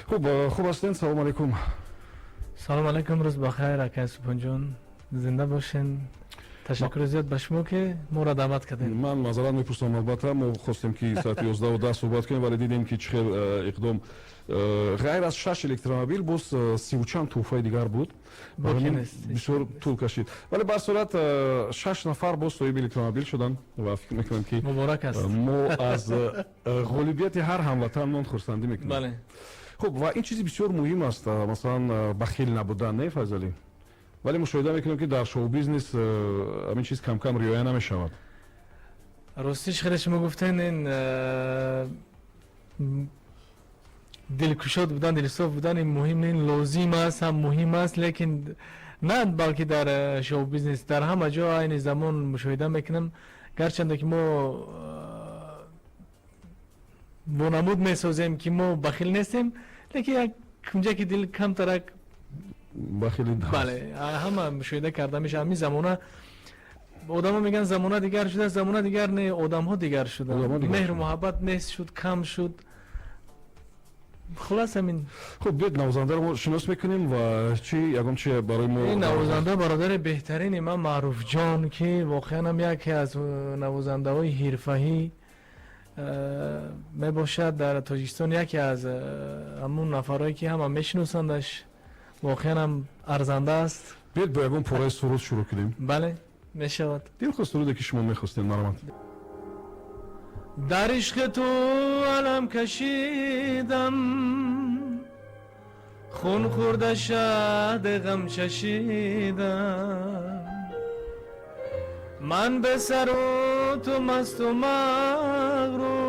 خوب هستین؟ سلام علیکم. سلام علیکم، روز بخیر آقای سپون جان، زنده باشین. تشکر زیاد به شما که ما را دعوت کردین. من معذرت میپرسم، البته ما خواستیم که ساعت 11:10 صحبت کنیم ولی دیدیم که چه اقدام غیر از 6 الکترومبیل باز 30 و چند توفای دیگر بود. بسیار طول کشید. ولی به صورت 6 نفر باز صاحب الکترومبیل شدن و فکر میکنم که مبارک است. ما از غالبیت هر هموطن خرسندی میکنیم. بله. خب و این چیزی بسیار مهم است، مثلا بخیل نبودن، نه فضلی. ولی مشاهده میکنیم که در شو بیزنس همین چیز کم کم رعایت نمیشود. راستش خیلی شما گفتین این دلکشاد بودن، دلسوز بودن این مهم، این لازم است، هم مهم است، لیکن نه بلکه در شو بیزنس در همه جا این زمان مشاهده میکنم، گرچند که ما وانمود میسازیم که ما بخیل نیستیم، لیکن یک اونجا که دل کم ترک بخیلی دست. بله، همه مشاهده کرده میشه. همین زمانه آدم ها میگن زمانه دیگر شده، زمانه دیگر نه، آدم ها دیگر شده، مهر و محبت نیست شد، کم شد. خلاص همین. خب بیاد نوازنده رو شناس میکنیم و چی یکم چی برای ما. این نوازنده برادر بهترین من معروف جان که واقعا هم یکی از نوازنده های حرفه‌ای می باشد در تاجیکستان، یکی از همون نفرایی که همه میشناسندش، واقعا هم ارزنده است. بیاد با یکم پورای سرود شروع کنیم. بله میشود. دلخواه سرودی که شما میخواستین مرحمت. در عشق تو علم کشیدم، خون خورده شهد غم چشیدم، من به سر و تو مست و مغرور،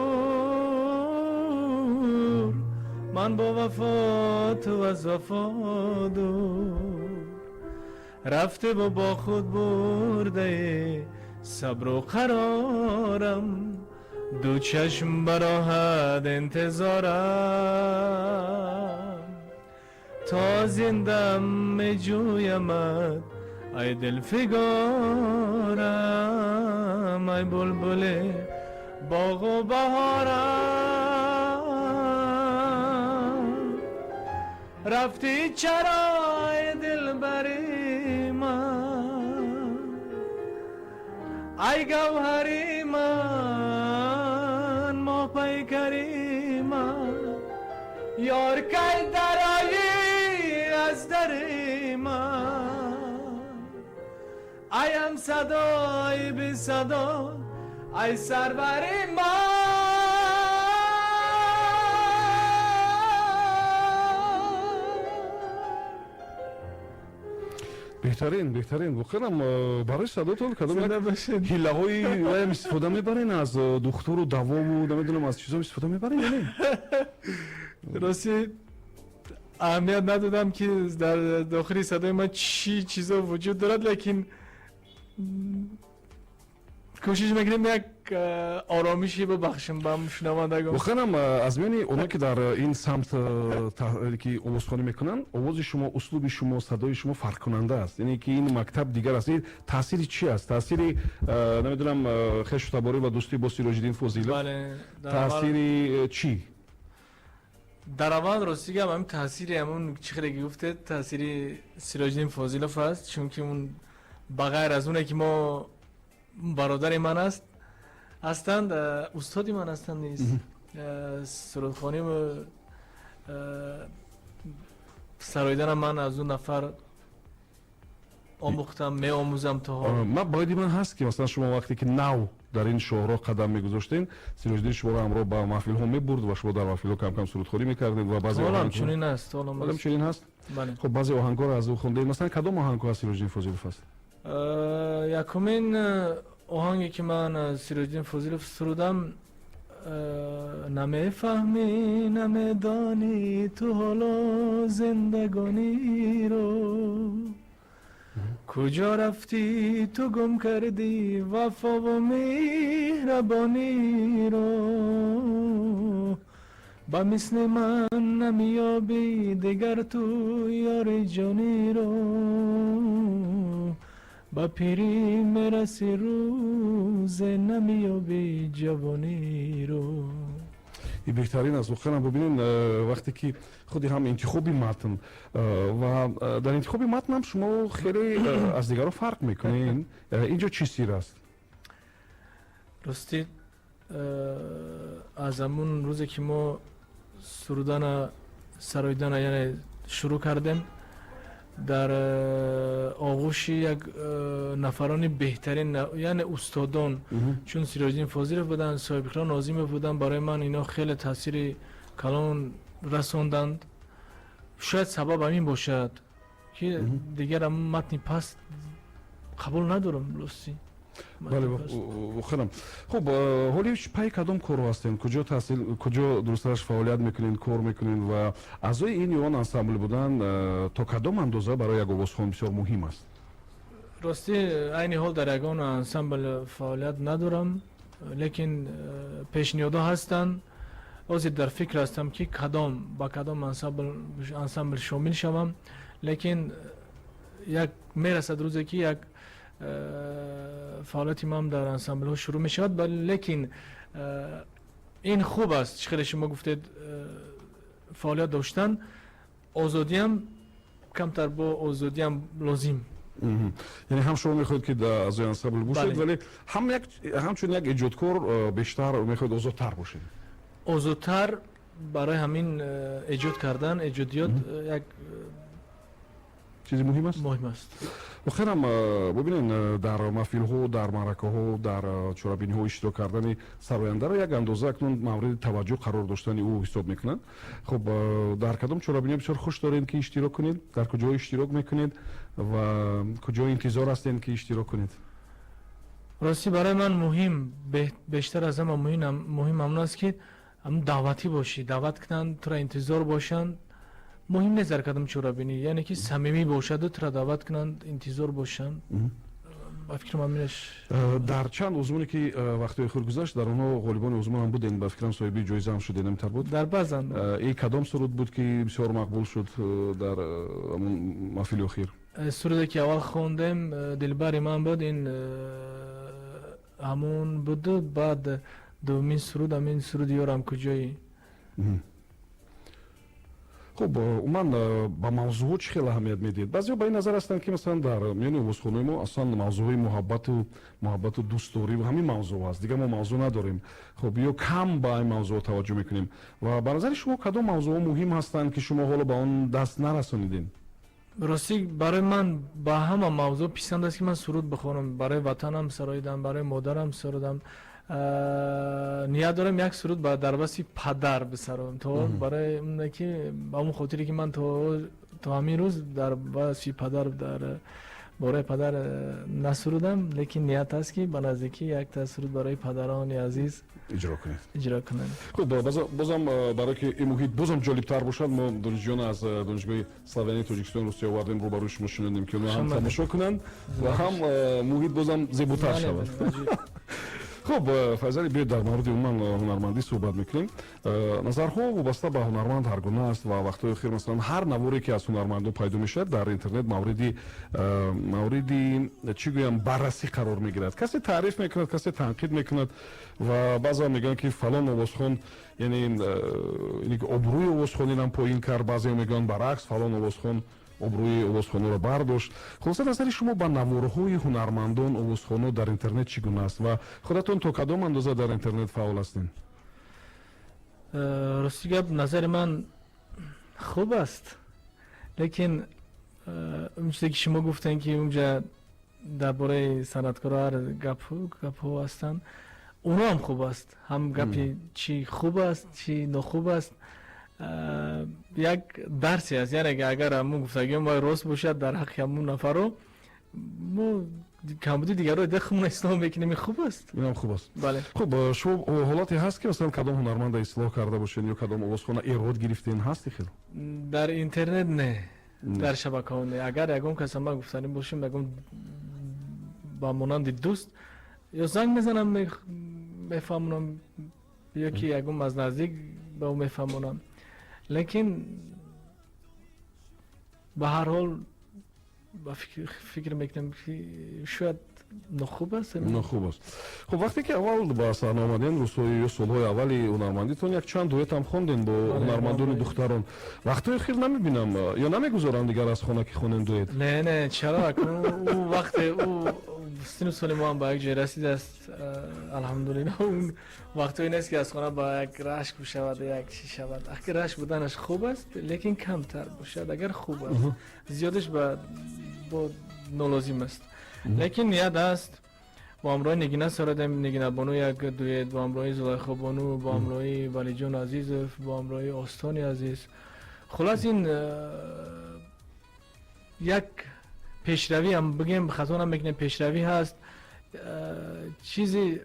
من با وفا تو از وفا دور، رفته و با خود برده صبر و قرارم، دو چشم براحت انتظارم، تا زندم می جویمت ای دل فگارم، ای بلبل باغ و بهارم، رفتی چرا ای دل بری من، ای گوهری من، ما پیکری من، یار که درایی از دری من، ایم صدای بی صدا ای سروری من. بهترین بخیرم برای صداتون کدام هیله‌های وایم استفاده میبرین؟ از دکتر و دوا و نمیدونم از چیزا استفاده میبرین یا نه؟ راستی اهمیت ندادم که در داخل صدای من چی چیزا وجود دارد، لیکن کوشش میکنیم یک آرامشی ببخشیم به شنوندگان. بخیرم از میان اونا که در این سمت که آوازخوانی میکنن، آواز شما، اسلوب شما، صدای شما فرق کننده است، یعنی که این مکتب دیگر است. تأثیری چی است؟ تأثیری نمیدونم خشت و تباری و دوستی با سیراج‌الدین فضیلت. بله. تأثیری چی؟ در اول راستی که همین تأثیری همون چیزی گفته تأثیری سیراج‌الدین فضیلت است، چون که اون بغیر از اونه که ما برادر من است هستند، استادی من هستند نیست، سرودخوانی و سرایدن من از اون نفر آموختم، می آموزم تا حال. من باید من هست که مثلا شما وقتی که نو در این شهرها قدم میگذاشتین، سیراج‌الدین شما را همراه با محفل ها میبرد و شما در محفل ها کم کم سرودخوانی میکردید و بعضی آهنگ چنین است. حالا چنین هست؟ بله. خب بعضی آهنگ‌ها را از او خوندید، مثلا کدام آهنگ‌ها از سیراج‌الدین فضیلت است؟ یکمین آهنگی که من از سیراج‌الدین فضیلت سرودم، نمیفهمی نمیدانی تو حالا زندگانی رو، کجا رفتی تو گم کردی وفا و مهربانی رو، با مثل من نمیابی دیگر تو یار جانی رو، با پیری میرسی روز نمیابی جوانی رو. این بهترین است. واقعا ببینید وقتی که خودی هم انتخابی متن و در انتخابی متن هم شما خیلی از دیگران فرق میکنین. اینجا چی سیر است؟ راستی از همون روزی که ما سرودن سرایدن یعنی شروع کردیم در آغوش یک نفران بهترین یعنی استادان چون سیراجدین فاضل بودن، صاحب اقرار ناظم بودن، برای من اینا خیلی تاثیر کلان رساندند. شاید سبب همین باشد که دیگر هم متن پس قبول ندارم لوسی. بله خودم خب حالی پای کدام کار هستین؟ کجا تحصیل کجا درستش فعالیت میکنین، کار میکنین و اعضای این یوان انسامبل بودن تا کدام اندازه برای یک آوازخوان بسیار مهم است؟ راستی عین حال در یگان انسامبل فعالیت ندارم، لیکن پیشنهادها هستند. از در فکر هستم که کدام با کدام انسامبل شامل شوم، لیکن یک میرسد روزی که یک فعالیت ما در انسامبل ها شروع می شود. لیکن این خوب است چه شما گفتید فعالیت داشتن، آزادی هم کمتر با آزادی هم لازم. یعنی هم شما میخواید که در از انسامبل باشید ولی همچون یک ایجادکار بیشتر میخواید آزادتر باشید. آزادتر برای همین ایجاد کردن ایجادیات یک چیزی مهم است؟ مهم است. خیلی ببینید در محفل ها، در معرکه ها، در چرابینی ها اشتراک کردن سراینده را یک اندازه اکنون مورد توجه قرار داشتن او حساب میکنند. خب در کدام چرابینی بسیار خوش دارین که اشتراک کنید؟ در کجا اشتراک میکنید و کجا انتظار هستین که اشتراک کنید؟ راستی برای من مهم بیشتر از همه مهم همون است که هم دعوتی باشی، دعوت کنن تو را انتظار باشن. مهم نیست در کدام چرابینی، یعنی که صمیمی باشد و تو را دعوت کنند انتظار باشن. با فکر من در چند عضوانی که وقتی خود گذشت در اونها غالبان عضوان هم بودین، با فکرم صاحبی جایزه هم شده نمیتر بود؟ در بعضن. این کدام سرود بود که بسیار مقبول شد در محفل اخیر؟ سرودی که اول خوندم دلبر من بود، این همون بود. بعد دومین سرود همین سرود یارم کجایی. خب من با موضوع چه خیلی اهمیت میدید؟ بعضی با این نظر هستند که مثلا در میان آوازخوانی ما اصلا موضوع محبت و دوستداری و همین موضوع است، دیگه ما موضوع نداریم. خب یا کم با این موضوع توجه میکنیم و به نظر شما کدام موضوع مهم هستند که شما حالا با اون دست نرسانیدین؟ راستی برای من با همه موضوع پسند است که من سرود بخونم. برای وطنم سراییدم، برای مادرم سرودم. نیت دارم یک سرود با درباسی پدر بسرم تو برای اون که با اون خاطری که من تو همین روز درباسی پدر در برای پدر نسرودم، لیکن نیت است که به نزدیکی یک تا سرود برای پدران عزیز اجرا کنند. خب بازم برای که این محیط بازم جالبتر باشد ما دانشجویان از دانشگاه اسلوونی تاجیکستان روسیه آوردیم رو برای شما شنیدیم که هم تماشا کنند و هم محیط بازم زیباتر شود. خب فضلی بیاید در مورد عموما هنرمندی صحبت میکنیم. نظرها وابسته به هنرمند هر گونه است و وقتی خیر مثلا هر نواری که از هنرمندان پیدا میشه در اینترنت موردی چی گویم بررسی قرار میگیرد. کسی تعریف میکند، کسی تنقید میکند و بعضا میگن که فلان آوازخوان یعنی ابروی آوازخوانی هم پایین کرد، بعضی میگن برعکس فلان آوازخوان ابروی آوازخوانی را برداشت. خلاصه نظر شما با نوارهای هنرمندان آوازخوانی در اینترنت چگونه است و خودتون تا کدام اندازه در اینترنت فعال هستین؟ راستی گپ نظر من خوب است، لیکن اون چیزی که شما گفتن که اونجا درباره صنعتکارا هر گپ ها هستن، اونا هم خوب است. هم گپی چی خوب است چی ناخوب است یک درسی است. یعنی اگر همون گفتگی ما راست باشد در حق همون نفر رو ما کمبودی دیگر رو دخمون اصلاح میکنیم، خوب است. این هم خوب است. بله. خب شما حالاتی هست که مثلا کدام هنرمند اصلاح کرده باشین یا کدام آوازخوان ایراد گرفتین هستی خیلی؟ در اینترنت نه. در شبکه ها نه. اگر یکم کس ما گفتنیم باشیم یکم با مانند دوست یا زنگ میزنم میفهمونم یا که یکم از نزدیک به اون میفهمونم، لیکن به هر حال با فکر میکنم که شاید خوب است. خوب است. خب وقتی که اول با صحنه آمدین روزهای یا سالهای اولی هنرمندیتون یک چند دویت هم خوندین با هنرمندان دختران. وقتی خیر نمیبینم یا نمیگذارن دیگر از خانه که خونن دویت. نه چرا اون وقت او سن و سال ما هم با یک جای رسید است الحمدلله. اون وقتی نیست که از خانه با یک رشک بشود یک چی شود. اگر رشک بودنش خوب است لیکن کمتر باشد. اگر خوب است زیادش با نالازم است. لیکن یاد است با همراه نگینه سرادم نگینه بانو یک دویت با همراه زلیخا بانو با همراه ولی جان عزیزف با همراه آستانی عزیز. خلاص این یک پیشروی هم بگیم خطا نمیکنه پیشروی هست. چیزی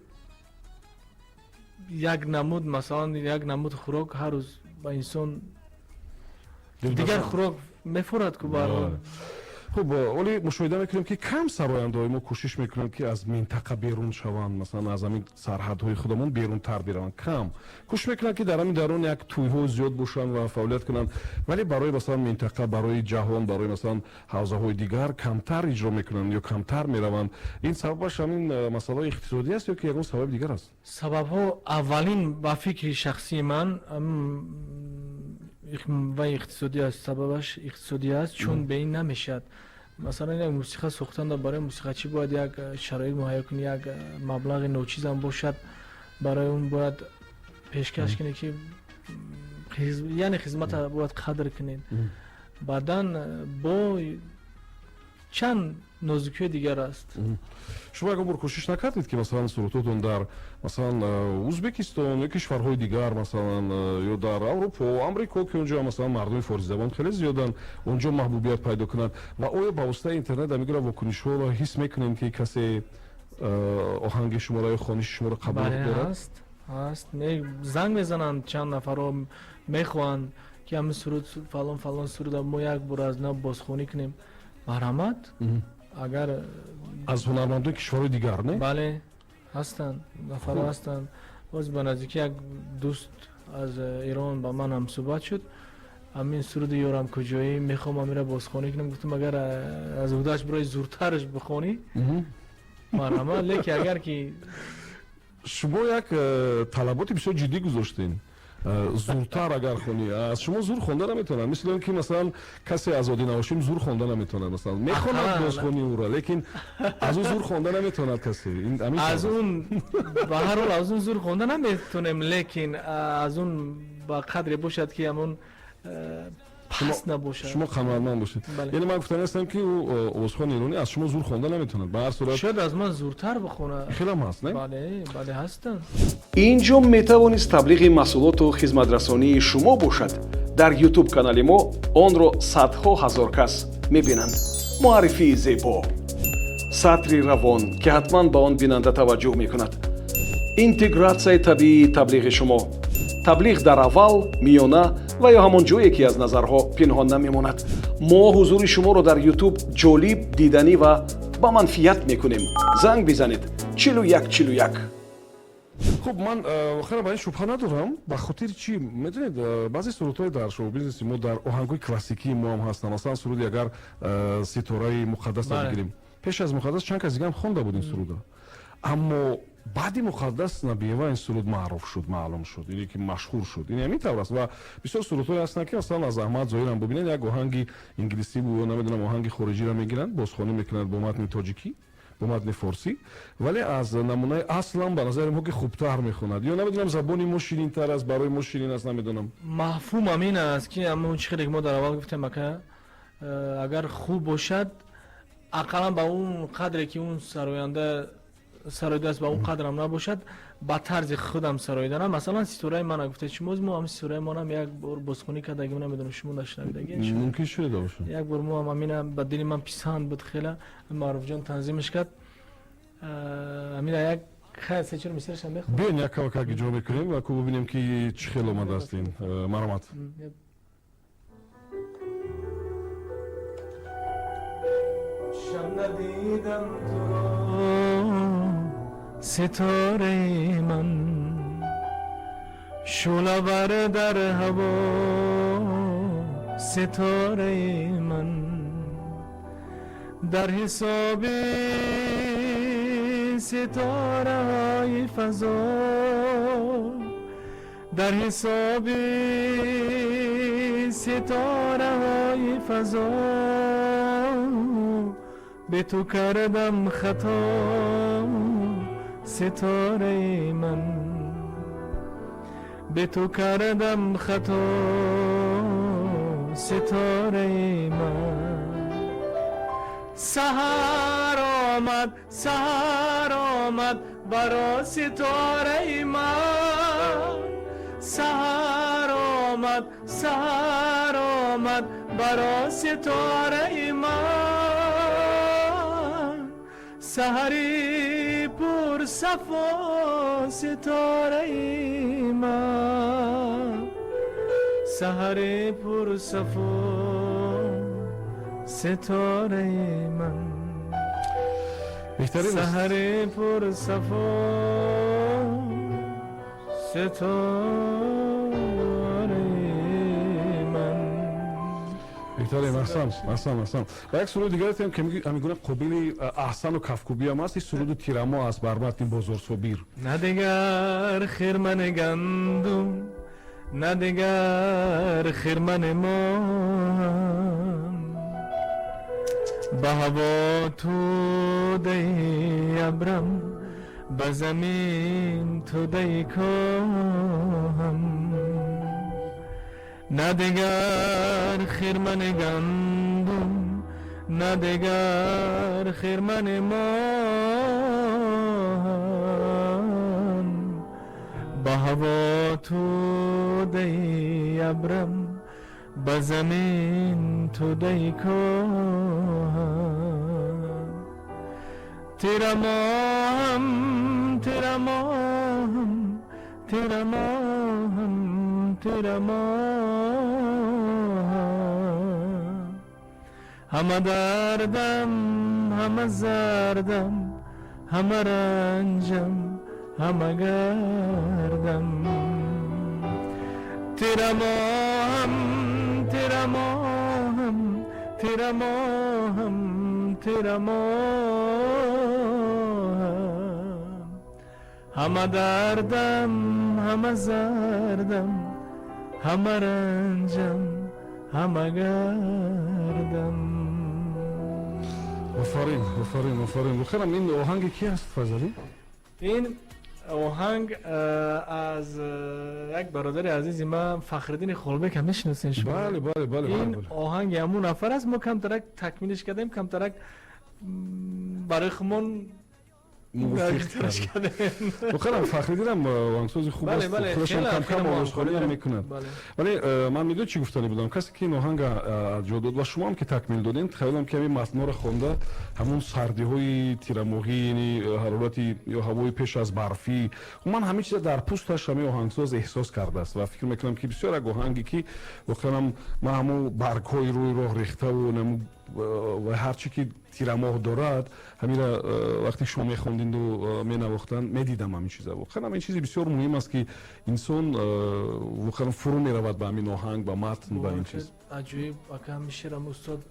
یک نمود مثلا یک نمود خوراک هر روز با انسان دیگر خوراک میفورد که برای خب ولی مشاهده میکنیم که کم سراینده‌های ما کوشش میکنن که از منطقه بیرون شوند، مثلا از همین سرحدهای خودمون بیرون تر بیرون. کم کوشش میکنن که در همین درون یک توی‌ها زیاد باشن و فعالیت کنن، ولی برای مثلا منطقه، برای جهان، برای مثلا حوزه‌های دیگر کمتر اجرا میکنن یا کمتر میروند. این سببش همین مسئله اقتصادی است یا که یگان سبب دیگر است؟ سبب‌ها اولین با فکر شخصی من و اقتصادی است. سببش اقتصادی است چون به این نمیشد. مثلا یک موسیقی ساختن برای موسیقی چی باید یک شرایط مهیا کنی، یک مبلغ نوچیز هم باشد برای اون باید پیشکش کنی که یعنی خدمت باید قدر کنید. بعداً با چند نازکی دیگر است. شما اگر کوشش نکردید که مثلا سرودتون در مثلا ازبکستان یا کشورهای دیگر مثلا یا در اروپا و آمریکا که اونجا مثلا مردم فارسی زبان خیلی زیادن اونجا محبوبیت پیدا کنند و آیا با واسطه اینترنت میگه واکنش ها را حس میکنین که کسی آهنگ شما را یا خوانش شما را قبول دارد؟ هست زنگ میزنن چند نفر رو میخوان که همین سرود فلان سرود ما یک بار از نو بازخوانی کنیم. مرحمت اگر از هنرمندان کشورهای دیگر نه؟ بله هستن نفر هستن. باز به نزدیکی یک دوست از ایران با من هم صحبت شد همین سرود یارم کجایی میخوام همین را بازخوانی کنم. گفتم اگر از هودش برای زورترش بخوانی مرحمت. لیکن اگر که شما یک طلباتی بسیار جدی گذاشتین زورتر اگر خونی از شما زور خوندن نمیتونن، مثل این که مثلا کسی از عادی نواشیم زور خوندن نمیتونه، مثلا میخواند بازخونی او را لیکن از اون زور خوندن نمیتونه کسی. این از اون به هر حال از اون زور خوندن نمیتونیم لیکن از اون با قدری باشد که همون پس نباشد. شما هنرمند باشید. یعنی من گفتم هستم که او استخوان ایرانی از شما زور خوندن نمیتونه. به هر صورت شاید از من زورتر بخونه. خیلی هم هست نه؟ بله هستن. اینجا میتوانید تبلیغ محصولات و خدمترسانی شما باشد. در یوتیوب کانال ما آن را صدها هزار کس میبینند. معرفی زیبا، سطری روان که حتما به آن بیننده توجه میکند. اینتگراسیای طبیعی تبلیغ شما. تبلیغ در اول، میانه و یا همان جایی که از نظرها پنهان نمیماند. ما حضور شما را در یوتیوب جالب، دیدنی و با منفیت میکنیم. زنگ بزنید 4141. خب من خیلی با این شبهه ندارم. به خاطر چی میدونید بعضی سرودهای در شو بیزنس ما در آهنگای کلاسیکی ما هم هستن. مثلا سرودی اگر ستاره مقدس رو بگیریم پیش از مقدس چند کس دیگه هم خونده بود این سرودا، اما بعدی مقدس نبیه این سرود معروف شد، معلوم شد، اینی که مشهور شد. این همین طور است و بسیار سرودهای هستن که مثلا از احمد ظاهر هم ببینید یک آهنگ انگلیسی بود نمیدونم آهنگ خارجی را میگیرن بازخوانی میکنن با متن تاجیکی با متن فارسی، ولی از نمونه اصلا به نظر ما که خوبتر میخوند یا نمیدونم زبانی ما شیرین تر از برای ما شیرین است نمیدونم. مفهوم همین است که همون چیزی که ما در اول گفتیم که اگر خوب باشد اقلا با اون قدری که اون سرایده است با اون قدر هم نباشد با طرز خودم سرایده نه. مثلا ستاره من گفته شما ما هم ستاره ما هم یک بار بازخوانی کرده اگه نمیدونم شما داشتید ممکن شده باشه یک بار ما هم همین به دل من پسند بود خیلی معروف جان تنظیمش کرد همین یک خیلی سه چهار مثالش هم بخونم بیاین یک کاک اجرا میکنیم و کو ببینیم که چه خیلی اومده هستین. مرحمت. شب ندیدم تو ستاره من شعله بر در هوا ستاره من در حساب ستاره های فضا، در حساب ستاره های فضا به تو کردم خطا ستاره من، به تو کردم خطا ستاره من. سحر آمد برا ستاره من، سحر آمد برا ستاره من، سحری پر صفا ستاره من، سحری پر صفا ستاره من، سحری پر صفا ستاره من. بهتره. محسن و یک سرود دیگر هم که میگونه قبیل احسن و کفکوبی هم هست. این سرود تیرما است بر متن بازار صبیر. نه دیگر خرمن گندم، نه دیگر خرمن ما، به هوا تو دی ابرم، به زمین تو دی کام. نه دیگر خرمن گندم، نه دیگر خرمن ما، به هوا تو دی ابرم، به زمین تو دی کام. تیرا ماهم تیرا ماهم تیرا ماهم تیرا ماهم، همه دردم همه زردم همه رنجم همه گردم. تیرا ماهم تیرا ماهم تیرا ماهم تیرا ماهم، همه دردم همه زردم همه رنجم همه گردم. آفرین. بخیرم این آهنگ کی است فضلی؟ این آهنگ از یک برادر عزیزی من فخرالدین خلبک هم میشناسین شما؟ بله. این آهنگ همون نفر است. ما کمترک تکمیلش کردیم، کمترک برای خمون موفق کردیم. بخیرم فخرالدینم آهنگساز خوب است. خودشان کم آوازخوانی هم میکنند. ولی من میدونم چی گفتنی بودم. کسی که این آهنگ جا داد و شما هم که تکمیل دادین، خیالم که همین متن رو خونده، همون سردی های تیرماهی، یعنی حرارتی یا هوای پیش از برفی، من همه چیز در پوستش همین آهنگساز احساس کرده است و فکر میکنم که بسیار یک آهنگی که بخیرم من همون برگ‌های روی راه ریخته و هر چی که تیرماه دارد همین وقتی شما میخوندین و مینواختن میدیدم همین چیزا. واقعا این چیزی بسیار مهم است که انسان واقعا فرو میرود به همین آهنگ با متن و این چیز. عجیب واقعا میشرم استاد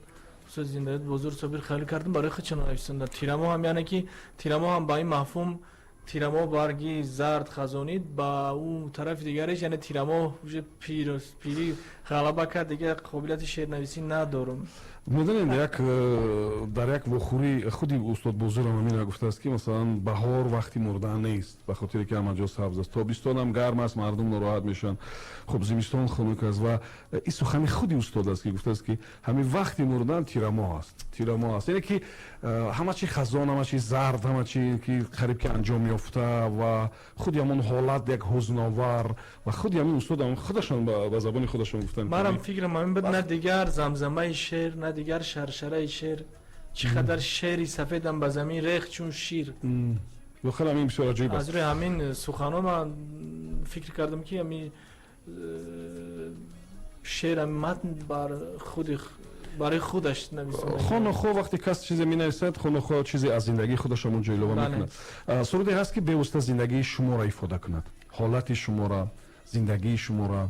زنده بزرگ صابر خیلی کردم برای خودشون نوشتن. تیرماه هم یعنی که تیرماه هم با این مفهوم تیرماه برگی زرد خزانی، با اون طرف دیگرش یعنی تیرماه پیری غلبه کرد دیگه قابلیت شعرنویسی ندارم. میدونین در یک وخوری خودی استاد بزرگ هم همین گفته است که مثلا بهار وقتی مردن نیست، به خاطر که همه جا سبز است. تابستان هم گرم است، مردم ناراحت میشن. خب زمستان خنک است و این سخن خودی استاد است که گفته است که همین وقتی مردن تیرماه است. یعنی که همه چی خزان، همه چی زرد، همه چی که قریب که انجام یافته و خودی همون حالت یک حزن‌آور و خودی همین استاد هم خودشان به زبان خودشان گفتن. منم فکرم همین بود، نه دیگر زمزمه شعر، نه دیگر شرشره شعر، چقدر شعری سفیدم به زمین ریخت چون شیر. بخیر همین بسیار عجیب است. از روی همین سخنان من فکر کردم که همین شعر متن برای خودش نویسنده. خود وقتی کس چیزی می نویسد، خود چیزی از زندگی خودش همون جلوه میکند. سرودی هست که به واسطه زندگی شما را ifade کند، حالت شما را، زندگی شما را.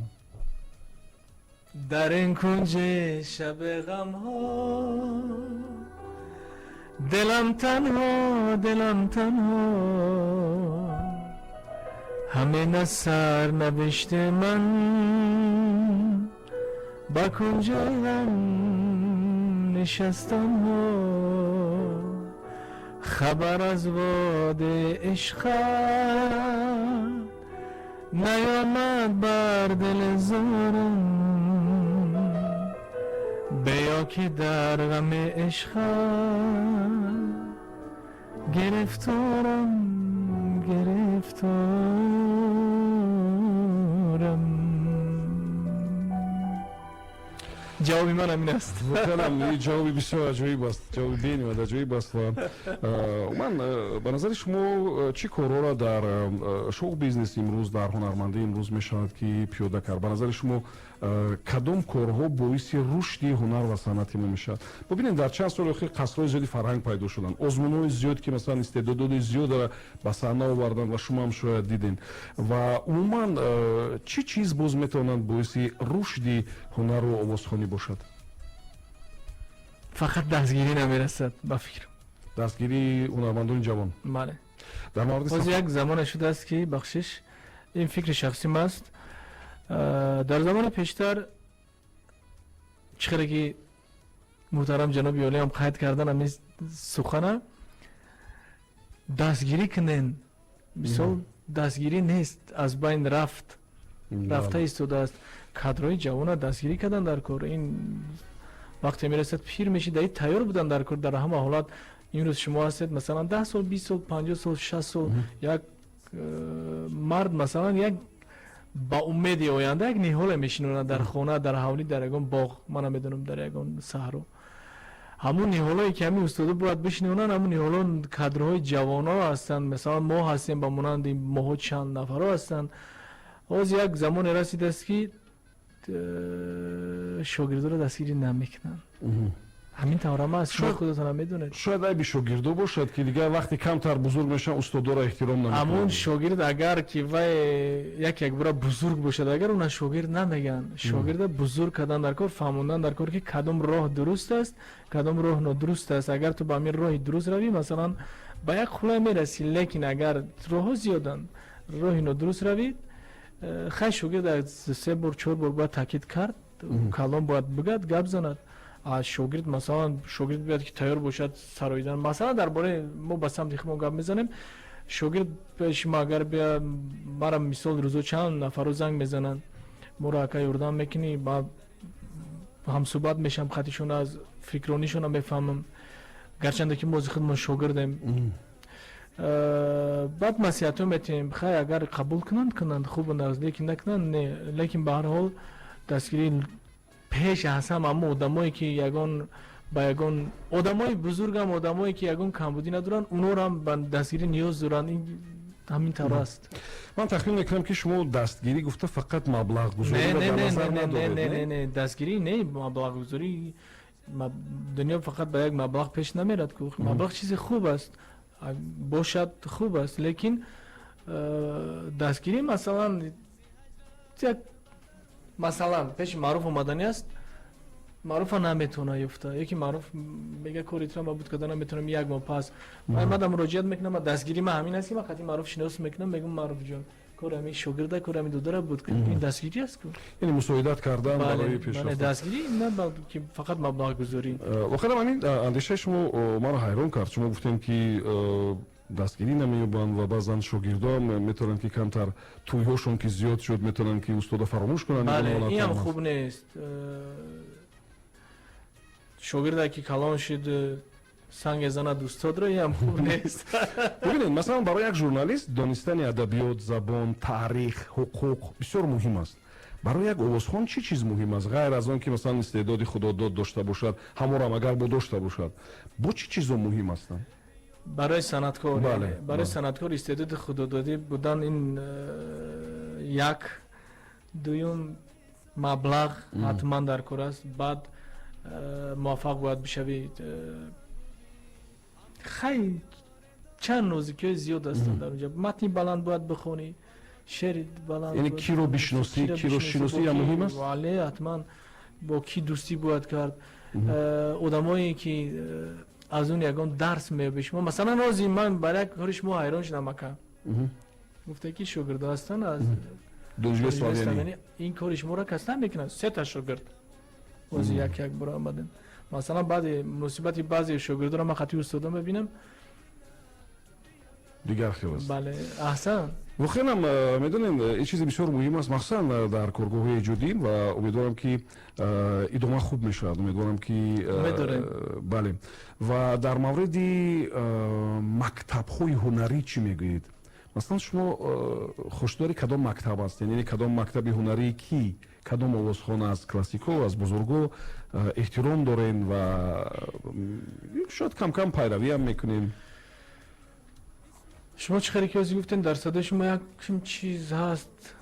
در این کنج شب غم ها دلم تنها دلم تنها همه از سر نوشته من با کنجایم نشستم و خبر از واده عشق نیامد بر دل زارم بیا که در غم عشق گرفتارم جوابی من همین است. واقعا این جوابی بسیار عجیب است، جوابی بینی و عجیب است. و من به نظر شما چی کارها را در شغل بیزنس امروز در هنرمندی امروز میشود که پیاده کرد؟ به نظر شما کدام کارها باعث رشد هنر و صنعت ما میشد؟ ببینید در چند سال اخیر قصرهای زیادی فرهنگ پیدا شدن، آزمون‌های زیاد که مثلا استعدادات زیاد را به صحنه آوردن و شما هم شاید دیدین. و عموما چی چیز باز میتونند باعث رشد هنر و آوازخوانی باشد؟ فقط دستگیری نمیرسد به فکر دستگیری هنرمندان جوان. بله. در مورد باز یک زمان شده است که بخشش این فکر شخصی است. در زمان پیشتر چخیره که محترم جناب یالی هم قید کردن همین سخنه دستگیری کنن، مثال دستگیری نیست، از بین رفته ایستاده است. کادرهای جوان دستگیری کردن در کار. این وقتی میرسد پیر میشه دیگه تیار بودن در کار. در همه حالات این روز شما هستید مثلا 10 سال 20 سال 50 سال 60 سال یک مرد مثلا یک با امید آینده یک نهال میشینونه در خانه، در حوالی، در یگان باغ، من میدونم در یگان صحرا. همون نهالایی که همین استادا باید بشینونن همون نهالان کادرهای جوانا هستند. مثلا ما هستیم با مانند ما چند نفر هستند. از یک زمان رسیده است که شاگردا رو دستگیری نمیکنن. همین طور هم است. شما خودتون هم میدونید. شاید ای شاگردا باشد که دیگه وقتی کمتر بزرگ میشن استادا را احترام نمیکنن. همون شاگرد اگر که وای یک بار بزرگ باشد اگر اون شاگرد نمیگن، شاگرد بزرگ کردن در کار، فهموندن در کار که کدام راه درست است کدام راه نادرست است. اگر تو با همین راه درست روی مثلا با یک خلای میرسی، لیکن اگر راه زیادن راه نادرست روید خیلی شاگرد از 3 بار 4 بار باید تاکید کرد، کلام باید بگد گپ زند. از شاگرد مثلا شاگرد بیاد که تیار باشد سراییدن. مثلا درباره ما با سمت خودمون گپ میزنیم، شاگرد پیش ما اگر بیا مرا مثال روزو چند نفر رو زنگ میزنن ما را که یاردم میکنی با هم صحبت میشم، خطیشون از فکرانیشون هم بفهمم گرچند که ما خودمون شاگردیم. بعد نصیحت میتیم خیر اگر قبول کنند خوب نزدیک نکنند نه، لیکن به هر حال دستگیری پیش هستم. اما آدمایی که یگان با یگان آدمای بزرگ هم آدمایی که یگان کمبودی ندارن اونا رو هم به دستگیری نیاز دارن. این همین طور است. من تخمین میکنم که شما دستگیری گفته فقط مبلغ گذاری نه دستگیری نه مبلغ گذاری. دنیا فقط با یک مبلغ پیش نمیرد که مبلغ چیز خوب است باشد خوب است، لیکن دستگیری مثلا پیش معروف اومدنی است، معروف نمیتونه یفته. یکی معروف میگه کوریترا ما بود که نمیتونم یک ماه پس من مراجعت میکنم دستگیری من همین است که من خاطی معروف شناس میکنم میگم معروف جان کورمی شاگرد کورمی دودره بود که این دستگیری است که یعنی مساعدت کردن برای پیشرفت. دستگیری نه که فقط مبلغ گذاری. واقعا همین اندیشه شما ما رو حیران کرد. شما گفتین که دستگیری نمی‌یابند و بعضن شاگردا میتونن که کمتر توی‌هاشون که زیاد شد میتونن که استاد فراموش کنن. بله این هم خوب نیست. شاگرد که کلان شد سنگ زند استاد رو هم خوب نیست. ببینید مثلا برای یک ژورنالیست دانستن ادبیات، زبان، تاریخ، حقوق بسیار مهم است. برای یک آوازخوان چی چیز مهم است غیر از آن که مثلا استعدادی خداداد داشته باشد، همه را اگر با داشته باشد، با چی چیزا مهم هستند؟ برای صنعتکار برای صنعتکار استعداد خدادادی بودن این یک دوم مبلغ حتما در کار است. بعد موفق باید بشوید. خیلی چند نوزیکی زیاد هستند در اونجا. متنی بلند باید بخونی، شعر بلند. یعنی کی رو بشناسی، کی رو شناسی هم مهم است. بله حتما با کی دوستی باید کرد. آدمایی که از اون یگان درس میابه شما مثلا روزی من برای کار شما حیران شدم اکا گفته که شاگرد هستن از دانشگاه اسلامی یعنی این کار شما را کس نمیکنن 3 تا شاگرد روزی یک بار آمدن مثلا بعد مصیبتی بعضی شاگرد را من خطی استاد میبینم دیگر خیلی است. بله احسن و خیلی هم میدونین این چیزی بسیار مهم است مخصوصا در کارگاه های جدید و امیدوارم که ادامه خوب میشود امیدوارم که بله و در مورد مکتب های هنری چی میگویید مثلا شما خوشداری کدام مکتب است یعنی کدام مکتب هنری کی کدام آوازخوان از کلاسیکو از بزرگو احترام دارین و شاید کم کم پیروی هم میکنین شما چه خیلی که از گفتین در صدای شما یک چیز هست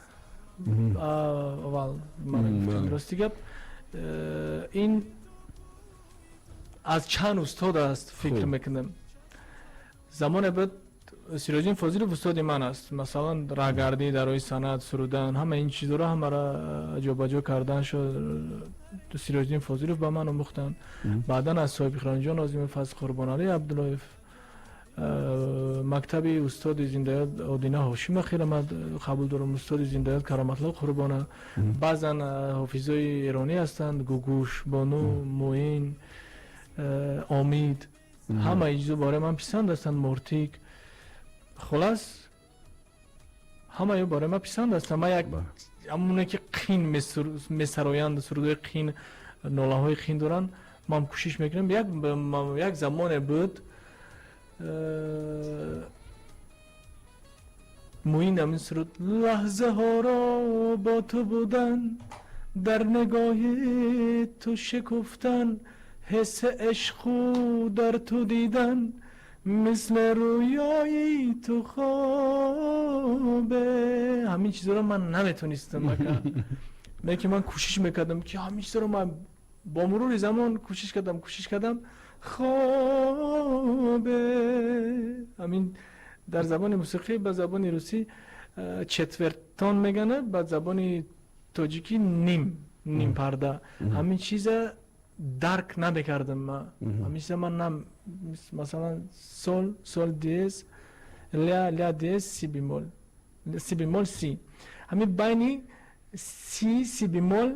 اول من گفتم راستی گپ این از چند استاد است فکر میکنم زمان بعد سیراجدین فاضل استاد من است مثلا راگردی در روی سند سرودن همه این چیزا را هم را جابجا کردن شد سیراجدین فاضل به من آموختن بعدا از صاحب خیران جان عظیم فضل قربان علی عبداللهیف مکتب استاد زنده‌یاد آدینه هاشم خیلی من قبول دارم استاد زنده‌یاد کرامت الله قربانه بعضا حافظای ایرانی هستند گوگوش بانو موین امید همه ایجزو باره من پسند هستند مورتیک خلاص همه باره من پسند هستند من یک همونه که قین میسرایند سرودای قین ناله های قین دارن من کوشش میکنم یک زمان بود موین همین سرود لحظه ها را با تو بودن در نگاه تو شکفتن حس عشقو در تو دیدن مثل رویایی تو خوابه همین چیزا رو من نمیتونستم بکنم من کوشش میکردم که همین چیزا رو من با مرور زمان کوشش کردم خوابه همین در زبان موسیقی به زبان روسی چتورتان میگنه به زبان تاجیکی نیم پرده همین چیز درک نمیکردم من همین چیز من مثلا سول دیز لا دیز سی بیمول سی همین بینی سی بیمول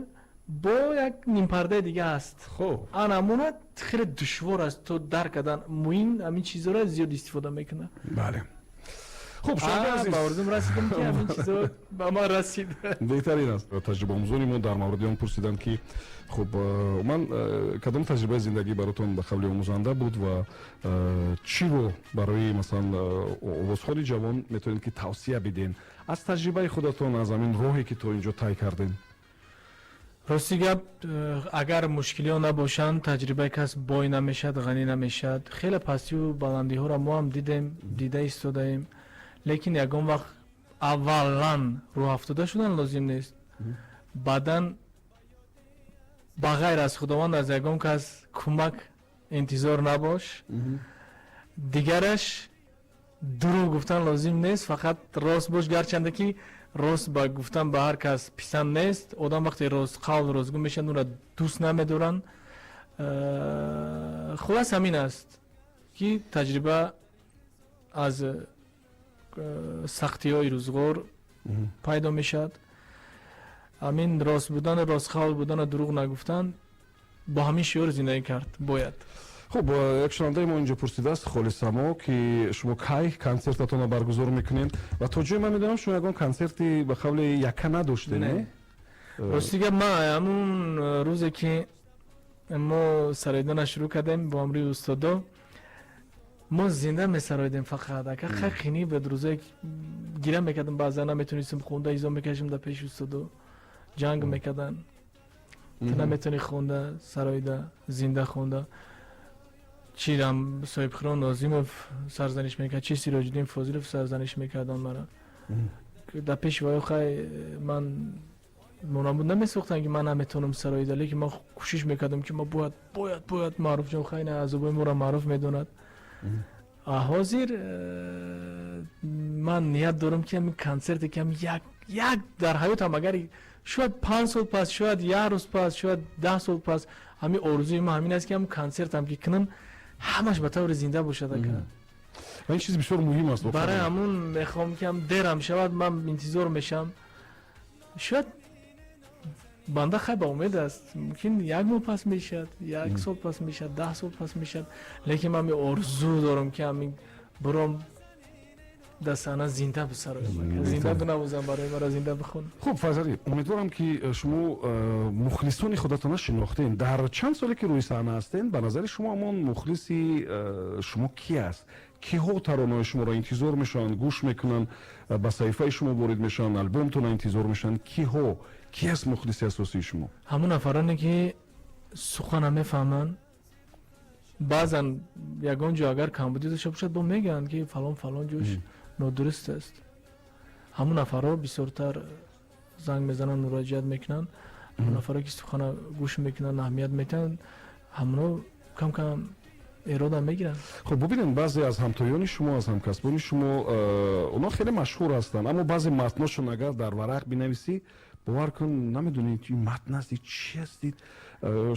با یک نیم پرده دیگه است خب آنمونه خیلی دشوار است تو درک کردن موین همین چیزا را زیاد استفاده میکنه بله خب شما عزیز باوردم رسیدم که همین چیزا به ما رسید بهترین است تجربه آموزانی ما در مورد اون پرسیدن که خب من کدام تجربه زندگی براتون به قبل آموزنده بود و چی رو برای مثلا آوازخوان جوان میتونید که توصیه بدین از تجربه خودتون از همین راهی که تو اینجا طی کردین راستی گپ اگر مشکلی ها نباشند تجربه کس بای نمیشد غنی نمیشد خیلی پستی و بلندی ها را ما هم دیده ایستادیم لیکن یکم وقت اولا رو افتاده شدن لازم نیست بعدن بغیر از خداوند از یکم کس کمک انتظار نباش دیگرش دروغ گفتن لازم نیست فقط راست باش گرچنده که راست با گفتن به هر کس پسند نیست آدم وقتی راست قول راستگو میشن اون را دوست نمیدارن خلاص همین است که تجربه از سختی های روزگار پیدا میشد همین راست بودن راست قول بودن و دروغ نگفتن با همین شعور زندگی کرد باید خب یک شنونده ما اینجا پرسیده است خالص سما که شما کی کنسرتتون رو برگزار میکنین و تا جای من میدونم شما یکم کنسرتی به قبل یکه نداشته نه؟ راستی که ما همون روزی که ما سرایدن شروع کردیم با امری استادا ما زنده میسرایدیم فقط اگه خیلی به روزه گیرم میکردم بعضا نمیتونستیم خونده ایزا میکشیم در پیش استادا جنگ میکردن تو نمیتونی خونده سرایده زنده خونده چی رم صاحب خیران نازیموف سرزنش میکرد چی سیراجدین فاضل سرزنش میکردن مرا در پیش وای خیلی من منامون نمیسوختن که من نمیتونم سرایده لیکن ما کوشش میکردم که ما باید معروف جان خیلی عذابای ما را معروف میدوند حاضر من نیت دارم که همین کنسرت که هم یک در حیاتم اگر شاید 5 سال پس شاید 1 روز پس شاید 10 سال پس همین آرزوی ما همین است که هم کنسرت هم که کنم ҳамаш ба таври зинда бошад ака. ва ин чизи бисёр муҳим аст. барои ҳамун мехоҳам ки ҳам дерам шавад, ман интизор мешам. шояд банда хай ба умед аст, мумкин 1 моҳ пас мешад, 1 сол пас мешад, 10 сол пас мешад, лекин ман орзу дорам ки ҳамин буром дастана зинда бисароям, зинда бинавозам, барои мара зинда бихонам. хуб Файзалӣ, умедворам ки шумо мухлисони худатона шинохтен. Дар чанд соле ки рӯи саҳна ҳастен, ба назари шумо ҳамон мухлиси шумо ки аст? киҳо таронаҳои шуморо интизор мешаванд, гӯш мекунанд, ба саҳифаи шумо ворид мешаванд, албомтонро интизор мешаванд? киҳо ки аст мухлиси асосии шумо? ҳамун нафаране ки сухана мефаҳманд, баъзан ягон ҷо агар камбудӣ дошта бошад бо мегӯянд ки фалон ҷош нодуруст аст. ҳамун нафарҳо бисёртар занг мезананд, муроҷиат мекунанд. ҳамун нафарҳо ки сухана гӯш мекунанд, аҳамият метиҳанд, ҳамонҳо кам кам эрода мегиранд. хуб бубинед, баъзе аз ҳамтоёни шумо, аз ҳамкасбони шумо, онҳо хеле машҳур ҳастанд, аммо баъзе матношон агар дар варақ бинависӣ, бовар кун намедонед ин матн аст, чӣ астид.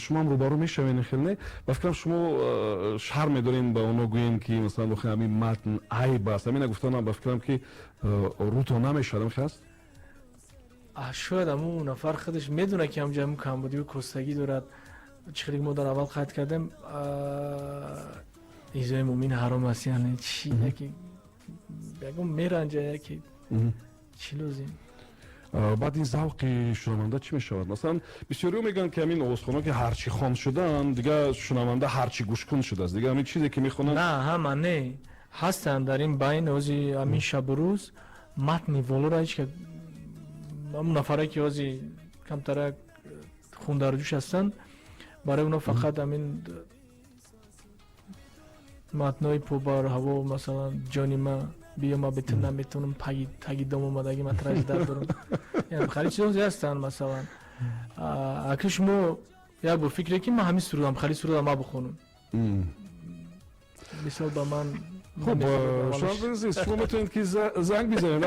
шумо ҳам рӯбарӯ мешавед хел не? ба фикрам шумо шарм медоред ба онҳо гӯед ки масалан охи ҳамин матн айб аст. ҳамина гуфтанам ба фикрам ки рӯтон намешавад. ин хаст? шояд ҳамун нафар худаш медонад ки ҳамҷо ҳамун камбудиву костагӣ дорад. чиқдир мо дар аввал қайд кардем, изои муъмин ҳаром аст, яъне чӣ, яке ягон меранҷа, яке чӣ лозим. баъд ин завқи шунаванда чӣ мешавад? Масалан бисёриҳо мегӯянд ки ҳамин овозхонҳо ки ҳарчӣ хон шудаанд, дигар шунаванда ҳарчӣ гӯшкун шудааст. Дигар ҳамин чизе ки мехонанд. На, ҳама не ҳастанд дар ин байн ози ҳамин шабу рӯз матни волора ҳеч ҳамун нафаре ки ози камтарак хундарҷӯш ҳастанд, барои онҳо фақат ҳамин матнои пӯбар ҳаво, масалан ҷони ма биё ма бету наметонам таги дом омадагӣ матраҷ дар дорам, хали чиzozi ҳастанд. Масалан акли шумо як бо фикре ки ман ҳамин сурудам, хали сурудам ма бихонам, мисол ба ман. хуб шумо метавонед ки занг бизанед.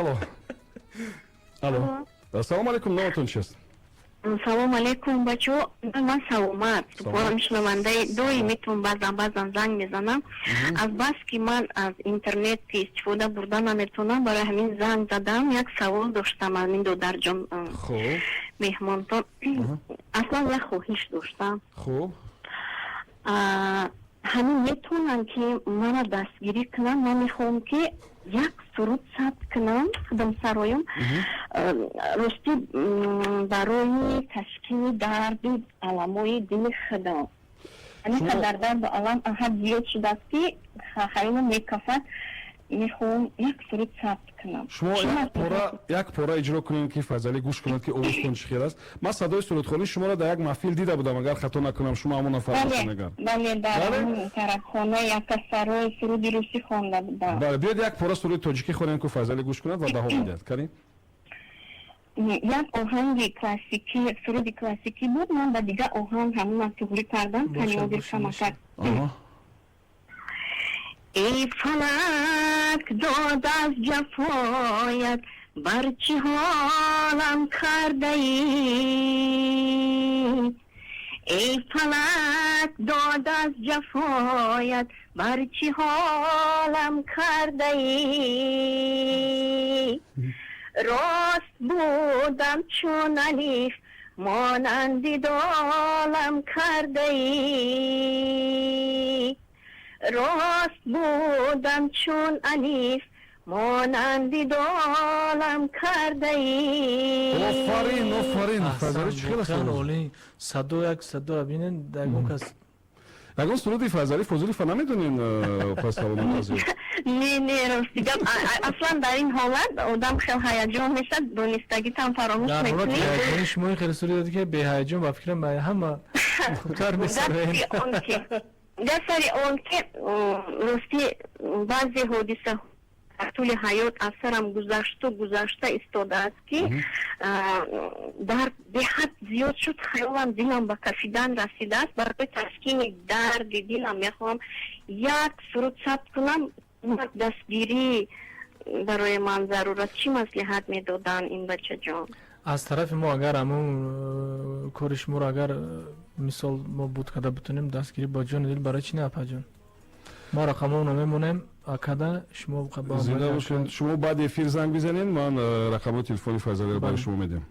алло, ассалому алайкум, номатон чист? салому алайкум бачаҳо, ман саломат шунавандаи доимитон баъзан занг мезанам. Азбас ки ман аз интернет истифода бурда наметавонам, барои ҳамин занг задам. Як савол доштам ҳамин додарҷон меҳмонтон. Аслан як хоҳиш доштам. хуб ҳамин метавонанд ки мана дастгирӣ кунанд. Ман мехоҳам ки як суруд сабт кунам худамсароям, рости барои ташкили дарду аламои дили худам. ҳамин дарду алам аҳад зиёд шудааст ки хаёлам мекафад. мехоҳам як суруд сабт кунам. шумо як пора иҷро кунед ки Файзалӣ гӯш кунад ки овозтон чӣ хел аст. ман садои сурудхонии шуморо дар як маҳфил дида будам, агар хато накунам. шумо ҳамон нафар ҳастед агар? бале, дар тарабхона якасарои суруди русӣ хонда будам. бале, биёед як пора суруди тоҷикӣ хонем ки Файзалӣ гӯш кунад ва баҳо медиҳад. карем? як оҳанги классикӣ, суруди классикӣ буд. ман ба дигар оҳанг ҳамона туғрӣ кардам. каниодир камакак. ای فلک داد از جفایت بر چه حالم کرده ای ای فلک داد از جفایت بر چه حالم کرده ای راست بودم چون الف مانند دالم کرده ای راست بودم چون الف مانند دالم کرده ای. آفرین Файзалӣ чӣ хел аст? оли садо як садо бинен ягон кас ягон суруди Файзалӣ Фозилова намедонин? пас саломат азиз. не рости гап аслан дар ин ҳолат одам хел ҳаяҷон мешад, донистагитам фаромӯш мекунӣ. ҳаяҷони шумо хеле суруд доди ки беҳаяҷон ба фикрам ҳама хубтар месавед. гасари он ки рости баъзе ҳодиса дар тӯли ҳаёт аз сарам гузашта истодааст ки дар беҳад зиёд шуд, хаёлам дилам ба кашидан расидааст. барои таскини дарди дилам мехоҳам як суруд сабт кунам. дастгирӣ барои ман зарурат. чӣ маслиҳат медоданд ин бачаҷон? аз тарафи мо агар ҳамон кори шуморо агар мисол мо буд карда битонем дастгирӣ ба ҷони дил барои чӣ не апаҷон? ما рақамонро мемонем акада шумо ба зинда бошед. шумо баъд эфир занг бизанед, ман рақамои телефони Файзалиро барои шумо медиҳам.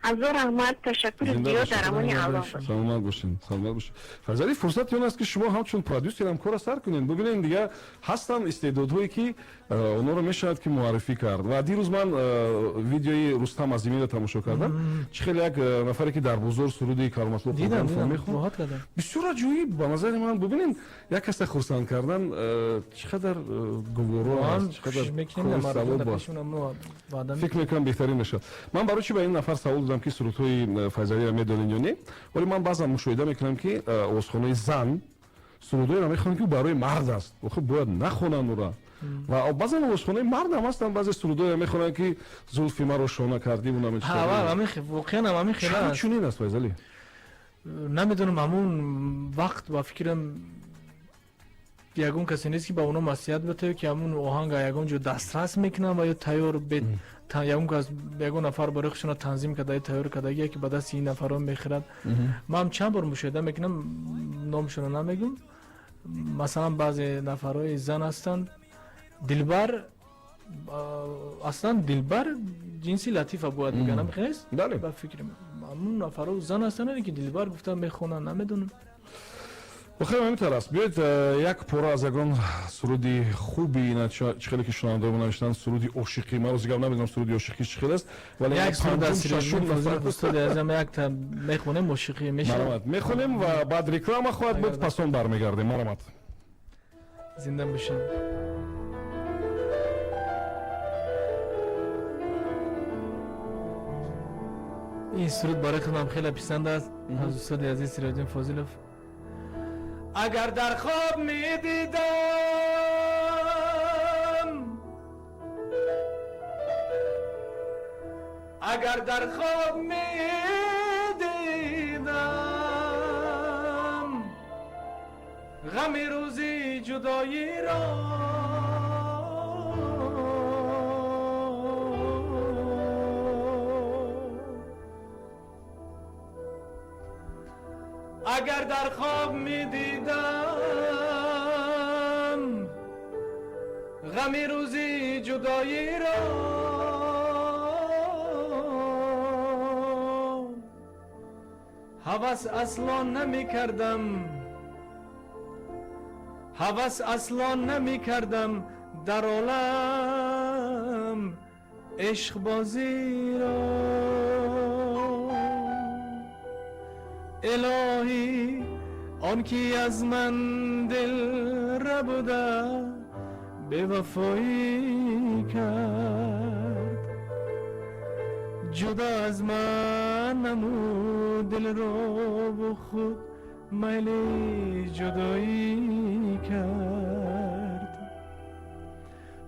аз ӯ раҳмат ташаккури зиёд дар амони аллоҳ. саломат бошед, саломат бошед. Файзалӣ, фурсати он аст ки шумо ҳамчун продюсерам кора сар кунед. бубинед дига ҳастанд истеъдодҳое ки онҳоро мешавад ки муаррифӣ кард. ва дирӯз ман видеои Рустам Азимиро тамошо кардам. чӣ хеле як нафаре ки дар бозор суруди Кароматлоҳ дидам мехонд. бисёр аҷоиб ба назари ман. бубинед як каса хурсанд кардан чӣ қадар гуворо аст, чӣ қадар савоб аст. фикр мекунам беҳтарин мешавад. ман барои чӣ ба ин нафар савол додам ки сурудҳои Файзалиро медонед ё не, вале ман баъзан мушоҳида мекунам ки овозхонаи зан сурудҳоеро мехонанд ки барои мард аст. охир бояд нахонанд ура. ва баъзан овозхонаи мард ҳам ҳастанд, баъзе сурудҳоеро мехонанд ки зулфи маро шона кардиму воқеан ҳам ҳамин хела аст. чунин аст Файзалӣ? намедонам ҳамун вақт ба фикрам ягон касе нест ки ба онҳо масиҳат батаё ки ҳамун оҳанга ягон ҷо дастрас мекунанд ва ё тайёр ягон нафар барои худшона танзим карда тайёр кардагие ки ба дасти ин нафарон мехӯрад. ман чанд бор мушоҳида мекунам, номшона намегум. масалан баъзе нафарҳои зан ҳастанд дилбар, аслан дилбар ҷинси латифа бояд бигӯям, намехонест? бале. ба фикри ҳамун нафарҳо зан ҳастанд ки дилбар гуфта мехонанд, намедонам. охир ҳаминтар аст. биёед як пора аз ягон суруди хуби чӣ хеле ки шунавандаҳо навиштанд, суруди ошиқӣ. ман рӯзигар намедонам суруди ошиқӣ чӣ хел аст, вале як суруд аз устоди азам якта мехонем ошиқӣ мешавад. мехонем ва баъд реклама хоҳад буд, пас он бармегардем. маромад. зинда бошед. ин суруд барои худам хеле писанд аст аз устоди азиз Сироҷдин Фозилов. اگر در خواب می دیدم، اگر در خواب می دیدم غم روزی جدایی را، اگر در خواب می دیدم غم روزی جدایی را، هوس اصلا نمی کردم، هوس اصلا نمی کردم در عالم عشق بازی را. الهی آن کی از من دل ربوده به وفایی کرد، جدا از من نمو دل رو و خود میل جدایی کرد.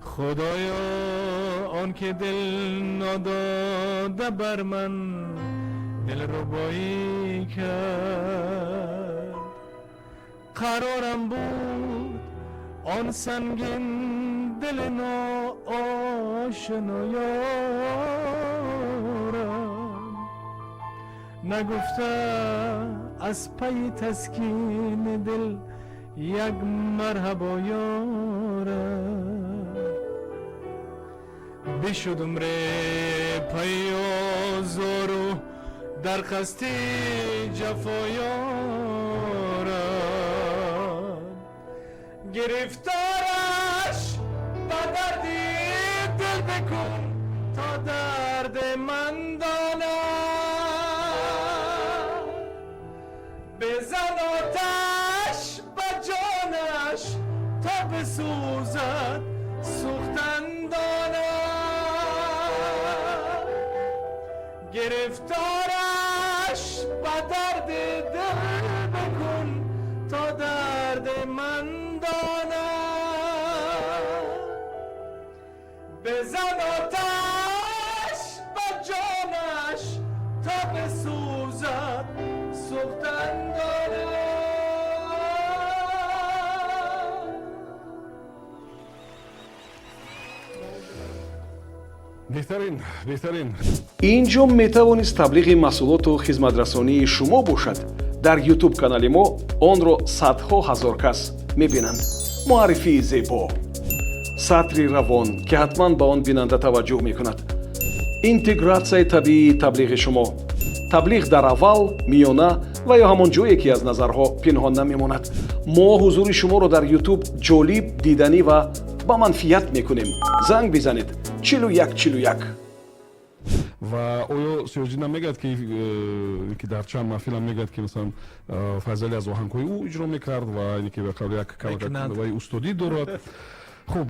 خدایا آن که دل نداده بر من دل ربایی کرد، قرارم بود آن سنگین دل ناآشنا یارم نگفته از پی تسکین دل یک مرحبا یارم. بشد عمر پی آزارو در قصد جفایارم، گرفتارش با دردی دل بکن تا درد من دانم، بزن آتش با جانش تا بسوزد سوختن دانم، گرفتارش با درد دل بکن تا درد من دانم، بزن آتش با جانش تا بسوزد سوختن دانم. بهترین инҷо метавонист таблиғи маҳсулоту хизматрасонии шумо бошад. дар ютуб канали мо онро садҳо ҳазор кас мебинанд. муаррифии зебо, сатри равон ки ҳатман ба он бинанда таваҷҷӯҳ мекунад, интегратсияи табиии таблиғи шумо, таблиғ дар аввал, миёна ва ё ҳамон ҷое ки аз назарҳо пинҳон намемонад. мо ҳузури шуморо дар ютуб ҷолиб, диданӣ ва ба манфият мекунем. занг бизанед 4141. ва оё сиёҷӣ намегӯяд ки дар чанд маҳфилам мегӯяд ки масалан файзалӣ аз оҳангҳои ӯ иҷро мекард ва ин ки бақавли як каваи устодӣ дорад. хуб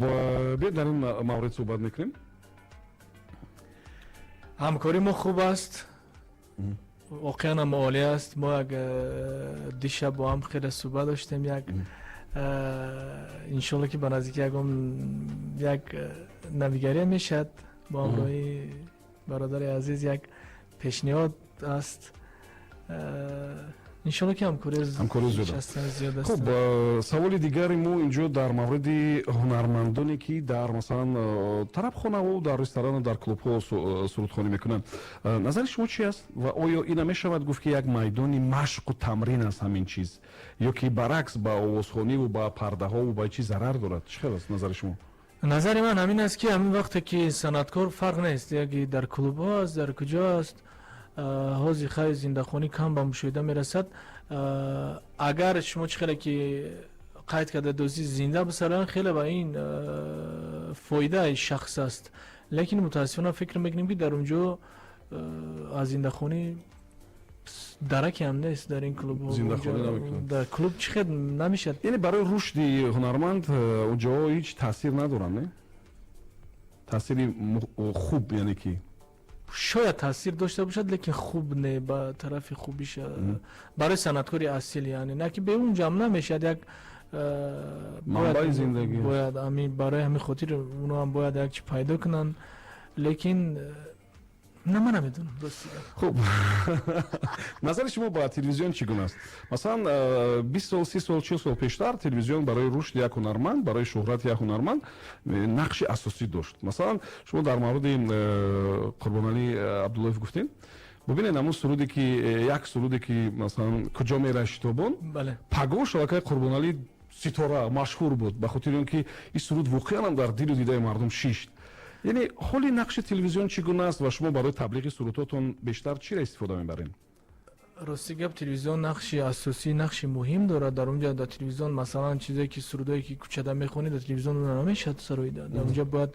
бе дар ин маврид суҳбат мекунем. ҳамкорӣ мо хуб аст, воқеан ҳам олӣ аст. мо як дишаб бо ҳам хеле суҳбат доштем. як иншолло ки ба наздики як навигария мешавад бо ҳамроҳи бародари азиз. як пешниҳод аст. иншолло ки ҳамкорӣ зиёд аст. хуб саволи дигари мо инҷо дар мавриди ҳунармандоне ки дар масалан тарабхонаҳо, дар ресторану дар клубҳо сурудхонӣ мекунанд, назари шумо чӣ аст? ва оё ина мешавад гуфт ки як майдони машқу тамрин аст ҳамин чиз, ё ки баръакс ба овозхониву ба пардаҳову ба чӣ зарар дорад? чӣ хел аст назари шумо? назари ман ҳамин аст ки ҳамин вақте ки санъаткор фарқ нест, яки дар клубҳо аст, дар куҷо аст, ҳози хай зиндахонӣ кам ба мушоҳида мерасад. агар шумо чӣ хеле ки қайд карда дӯзӣ зинда бисаран, хеле ба ин фоидаи шахс аст. лекин мутаассифона фикр мекунем ки дар унҷо аз зиндахонӣ дараке ҳам нест. дар ин клубҳо дар клуб чӣ хел намешад. яъне барои рушди ҳунарманд унҷоҳо ҳеҷ таъсир надоранд, не? таъсири хуб, яъне ки шояд таъсир дошта бошад, лекин хуб не ба тарафи хубиш барои санъаткори асил, яъне на ки бе он ҷамъ намешад. як манбаи зиндагӣ бояд барои ҳамин хотир уно ҳам бояд як чӣ пайдо кунанд, лекин ман намедонам. хуб назари шумо ба телевизион чӣ гуна аст? масалан 20 сол, 30 сол, 40 сол пештар телевизион барои рушди як ҳунарманд, барои шӯҳрати як ҳунарманд нақши асосӣ дошт. масалан шумо дар мавриди Қурбоналӣ Абдуллоев гуфтем. бубинед ҳамун суруде ки як суруде ки масалан куҷо мераи шитобон, паго шабакаи Қурбоналӣ ситора машҳур буд ба хотири он ки ин суруд воқеан ҳам дар дилу дидаи мардум шишт. яъне ҳоли нақши телевизион чӣ гуна аст ва шумо барои таблиғи сурудҳотон бештар чиро истифода мебаред? рости гап, телевизион нақши асосӣ, нақши муҳим дорад. дар унҷа дар телевизион масалан чизе ки сурудое ки кӯчада мехонӣ дар телевизион намешад сароида. дар унҷа бояд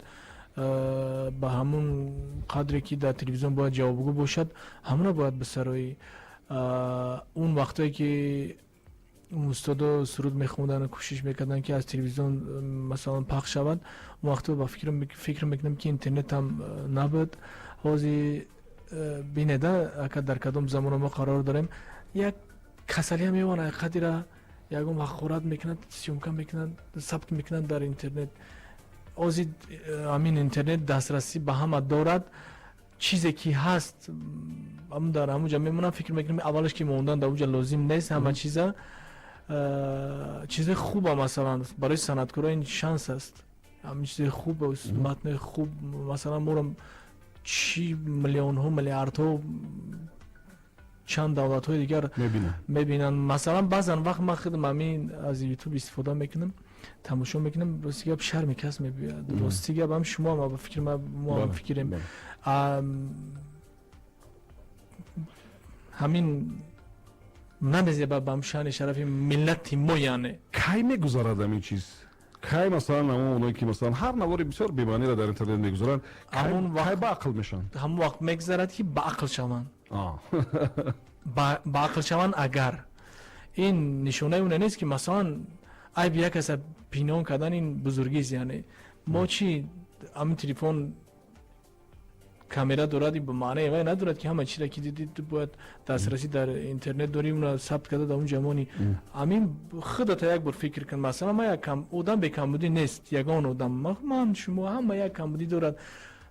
ба ҳамун қадре ки дар телевизион бояд ҷавобгӯ бошад, ҳамуна бояд бисароӣ. он вақтое ки устодо суруд мехонданд, кӯшиш мекарданд ки аз телевизион масалан пахш шавад, он вақто ба фикр мекунем ки интернет ҳам набуд. ҳози бинеда ака дар кадом замона мо қарор дорем, як касалия мевана қадира ягон ҳақорат мекунад, сёмка мекунад, сабт мекунад дар интернет. ҳози ҳамин интернет дастрасӣ ба ҳама дорад. чизе ки ҳаст дар ҳамунҷа мемонад. фикр мекунем аввалаш ки мондан дар унҷа лозим нест ҳама чиза. чизе хуба масалан барои санъаткорон ин шанс аст. ҳамин чизе хуб, матни хуб масалан моро чӣ миллионҳо, миллиардҳо чанд давлатҳои дигар мебинанд. масалан баъзан вақт ман худам ҳамин аз ютуб истифода мекунам, тамошо мекунам. рости гап шарми кас мебиёяд. рости гап ҳам шумо ҳам ба фикр мо ҳам фикрем. ҳамин намезеба ба шаъни шарафи миллати мо. яъне кай мегузарад ҳамин чиз? кай масалан ҳамон оное ки масалан ҳар навори бисёр бемаъниро дар интернет мегузаранд, кай ба ақл мешаванд? ҳамон вақт мегзарад ки ба ақл шаванд. ба ақл шаванд. агар ин нишонаи оне нест ки масалан айби як каса пинҳон кардан ин бузургист. яъне мо чӣ ҳамин телефон камера дорад, ба маънае вай надорад ки ҳама чиро ки дидӣ бояд дастрасӣ дар интернет дорӣ, уна сабт карда дар он ҷамони. ҳамин худата як бор фикр кун. масалан ман як одам бекамбудӣ нест, ягон одам. ман шумо ҳама як камбудӣ дорад.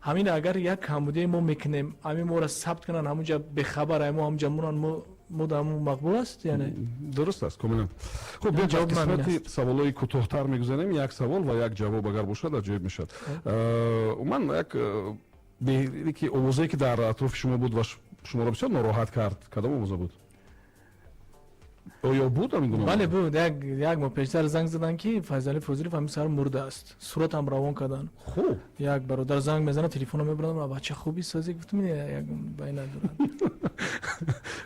ҳамин агар як камбудие мо мекунем, ҳамин моро сабт кунанд, ҳамунҷа бехабар мо ҳамунҷа монанд, мо дар ҳамун мақбул аст. яъне дуруст аст камолан. хуб бе ҷавоб қисмати саволҳои кӯтоҳтар мегузарем. як савол ва як ҷавоб агар бошад аҷоиб мешавад. ман як ки овозае ки дар атрофи шумо буд ва шуморо бисёр нороҳат кард, кадом овоза буд? آیا بود همین گونه؟ بله بود. یک ماه پیشتر زنگ زدن که فیض علی فوزیلوف همین سر مرده است. صورت هم روان کردن. خوب. یک برادر زنگ میزنه تلفن رو میبرم بچه خوبی سازی گفتم یک بین ندارن.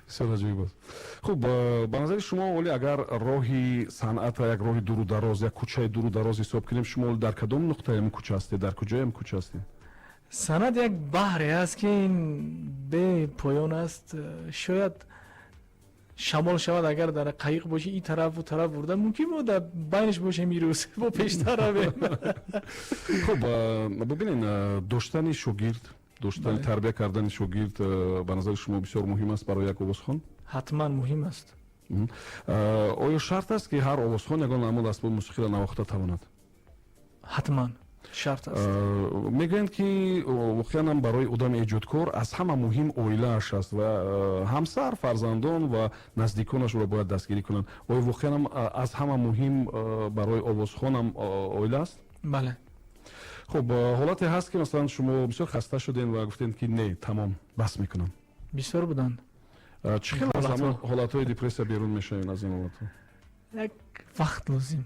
بسیار عجیب است. خب به نظر شما ولی اگر راهی صنعت یک راه دور و دراز یک کوچه دور و دراز حساب کنیم شما در کدام نقطه این کوچه هستید؟ در کجای این کوچه هستید؟ صنعت یک بحری است که این به پایان است. شاید شمال شود اگر در قایق باشه این طرف و طرف برده ممکن بود در بینش باشه میروز با پیشتر رویم. خب ببینین داشتن شاگرد داشتن تربیت کردن شاگرد به نظر شما بسیار مهم است برای یک آوازخوان؟ حتما مهم است. آیا شرط است که هر آوازخوان یگان نماد اسباب موسیقی را نواخته تواند؟ حتما شرط است. میگویند که واقعا هم برای آدم ایجادکار از همه مهم اویله‌اش است و همسر فرزندان و نزدیکانش را باید دستگیری کنند. آیا واقعا هم از همه مهم برای آوازخوان هم اویله است؟ بله. خب حالتی هست که مثلا شما بسیار خسته شدین و گفتین که نه تمام بس میکنم؟ بسیار بودن. چه خیلی از همون حالتهای دیپرسیا بیرون میشین از این حالتها؟ یک وقت لازم.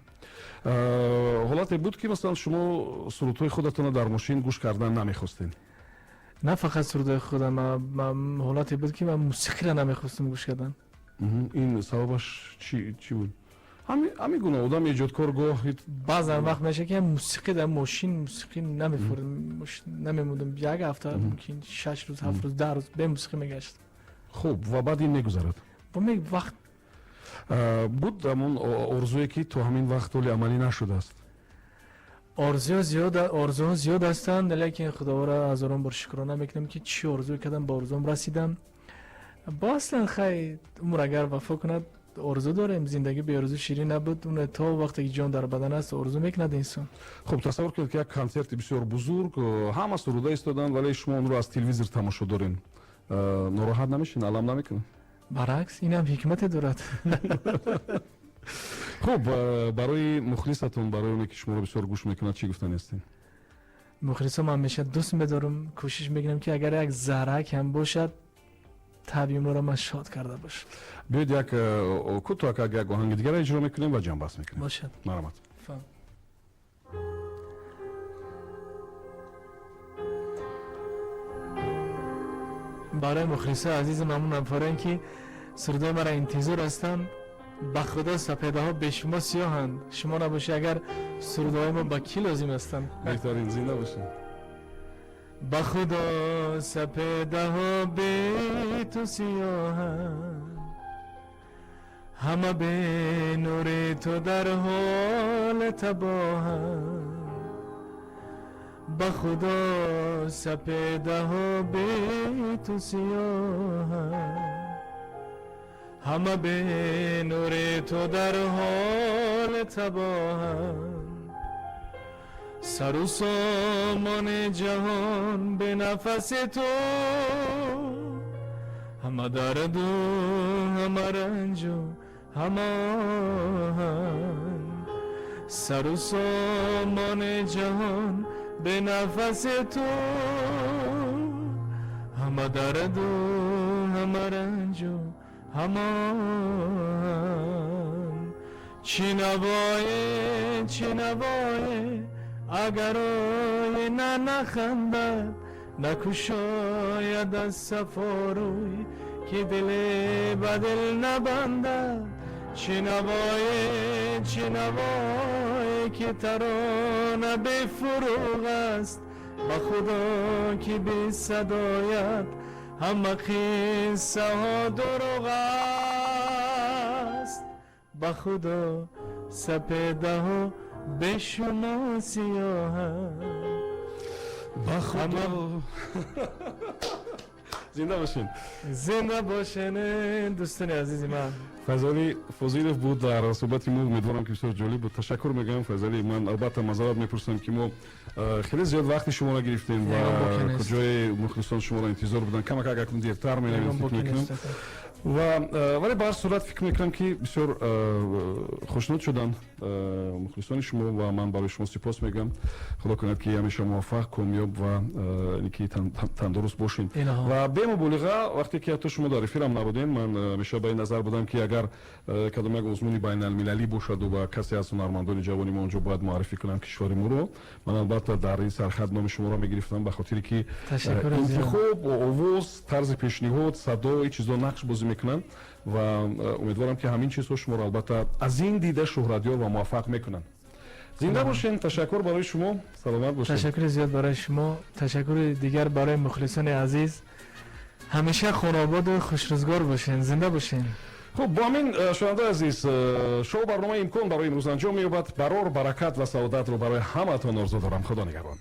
حالتی بود که مثلا شما سرودهای خودتون در ماشین گوش کردن نمیخواستین؟ نه فقط سرودهای خودم، حالتی بود که من موسیقی را نمیخواستم گوش کردن. این سببش چی بود؟ همین گونه آدم ایجادکار گاهی بعضا وقت میشه که موسیقی در ماشین موسیقی نمیمودم یک هفته ممکن 6 روز 7 روز 10 روز به موسیقی میگشت. خب و بعد این میگذرد؟ با وقت بود همون آرزویی که تو همین وقت ولی عملی نشده است؟ آرزوها زیاد هستند لیکن خدا را هزاران بار شکرانه میکنم که چی آرزو کردم با آرزوم رسیدم. با اصلا خیلی عمر اگر وفا کند آرزو داریم، زندگی به آرزو شیرین نبود. اون تا وقتی که جان در بدن است آرزو میکند انسان. خب تصور کنید که یک کنسرت بسیار بزرگ همه سروده ایستادن ولی شما اون رو از تلویزیون تماشا دارین، ناراحت نمیشین؟ علم نمیکنه؟ برعکس این هم حکمت دارد. خب برای مخلصتون، برای اونی که شما رو بسیار گوش میکنه چی گفتن هستین؟ مخلصم همیشه دوست می‌دارم، کوشش میکنم که اگر یک ذره هم باشد طبیعی رو من شاد کرده باشه. بیاید یک کوتاه یک آهنگ دیگر اجرا میکنیم و جمع بحث میکنیم. باشد. مرحمت. برای مخلصه عزیز ممنونم فارن که سرودای مرا انتظار هستن. به خدا سپیده ها به شما سیاهند، شما نباشه اگر سرودای ما با کی لازم هستن. بهترین زنده باشین. به خدا سپیده ها به تو سیاهند، همه به نور تو در حال تباهند. به خدا سپیده ها به تو سیاهند، همه به نور تو در حال تباهند. سر و سامان جهان به نفس تو، همه درد و همه رنج و همه آهن. سر و سامان جهان به نفس تو، همه درد و همه رنج و همه آهن. چی نوای اگر آی نخندد، نکشاید از صفاروی که دل به دل نبندد. چی نوای که ترانه به فروغ است، به خدا که به صدایت همه قصه ها دروغ است. به خدا سپیده ها به شما سیاهند. به خدا زنده باشین. زنده باشین دوستان عزیز من. فیض علی فوزیلوف بود در صحبت ما. امیدوارم که بسیار جالب بود. تشکر میگم فیض علی. من البته معذرت میپرسم که ما خیلی زیاد وقت شما را گرفتیم و کجای مخلصان شما را انتظار بودن. کم اگر دیرتر می‌نویسید میکنم. ولی به هر صورت فکر میکنم که بسیار خوشنود شدن مخلصان شما و من برای شما سپاس میگم. خدا کند که همیشه موفق، کامیاب و اینکه تندرست باشین. و به مبالغه وقتی که تو شما در افیرم نبودین، من همیشه به این نظر بودم که اگر کدام یک عضو بین المللی باشد و کسی از هنرمندان جوانی ما اونجا باید معرفی کنم کشور ما رو، من البته در این سرخط نام شما را میگرفتم به خاطر که انتخاب و آواز، طرز پیشنهاد، صدا، این چیزا نقش بازی میکنن و امیدوارم که همین چیزها شما را البته از این دیده شهرتیار و موفق میکنن. زنده باشین. تشکر برای شما. سلامت باشین. تشکر زیاد برای شما. تشکر دیگر برای مخلصان عزیز. همیشه خوناباد و خوشروزگار باشین. زنده باشین. خب با همین شنونده عزیز، شو برنامه امکان برای امروز انجام می‌یابد. برار برکت و سعادت رو برای همتون آرزو دارم. خدا نگهبان.